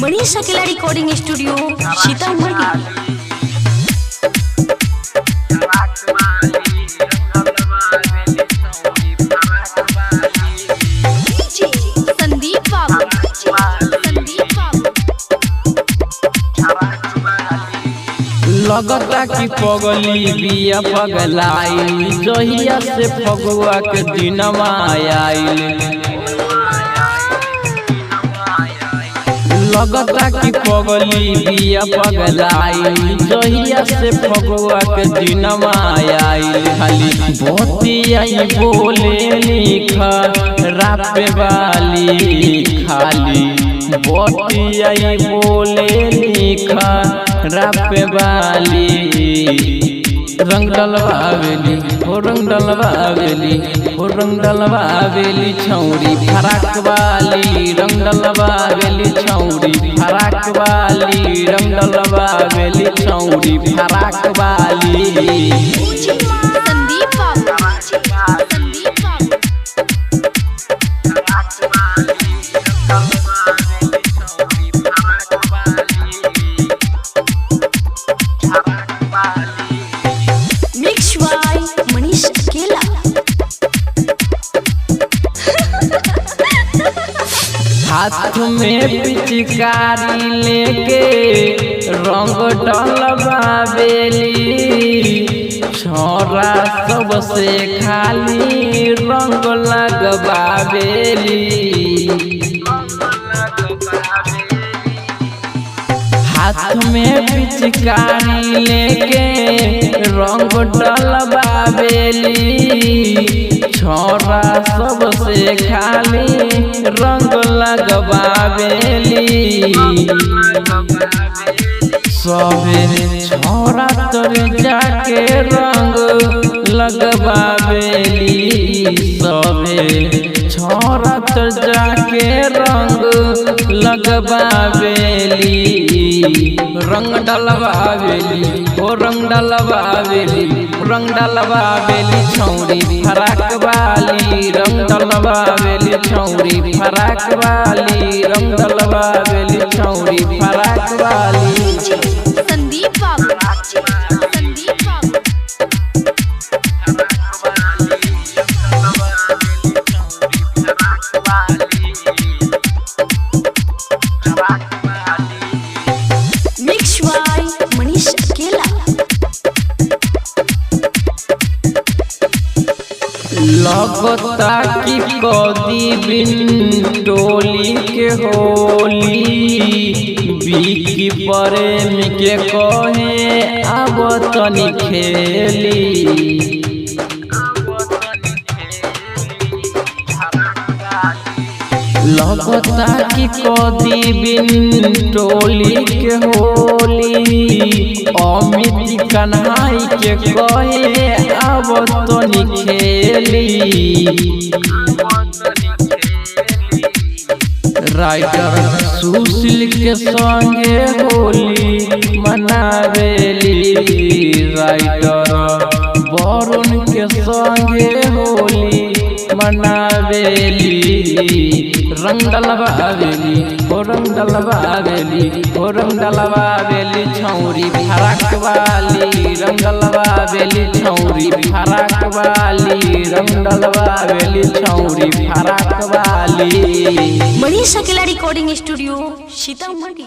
मनीष अकेला recording studio Sitamarhi. लगता कि पगली बिया पगलाई जहिया से फगुआ के दिनमा आइल। लगता कि पगली बिया पगलाई जहिया से फगुआ के दिनमा आइल। खाली बतिया बोले लिखा रात वाली खाली बतिया बोले लिखा राप वाली रंग डलवावेली हो रंग डलवावेली हो रंग डलवावेली छौरी फराक वाली रंग डलवावेली छौरी फराक वाली रंग डलवावेली छौरी फराक वाली। हाथ में पिचकारी लेके रंग डलवावेली छोरा सबसे खाली रंग लगवावेली। हाथ में पिचकारी लेके रंग डलवावेली छोरा सबसे खाली रंग लगवावेली। सबे छोरा तर जाके रंग लगवावेली सबे छोरा तर जाके रंग लगवावेली रंग डलवावेली ओ रंग डलवावेली रंग डलवावेली छौरी फराक वाली रंग डलवावेली छौरी फराक वाली रंग डलवावेली छौरी फराक वाली। लगता कि कदी बिन टोली के होली बिकी प्रेम के कहे अब तनी खेली। लगता कि कदी बिन टोली के होली अमित कन्हाई के कहे अब तनी खेली। राइटर सुशील के संगे होली मनावेली राइटर वरुण के संगे होली मनावेली रंग डलवावेली हो रंग डलवावेली हो रंग डलवावेली छौरी फराक वाली रंग डलवावेली छौरी फराक वाली रंग डलवावेली छौरी फराक वाली। मनीष अकेला रिकॉर्डिंग स्टूडियो सीतामढ़ी।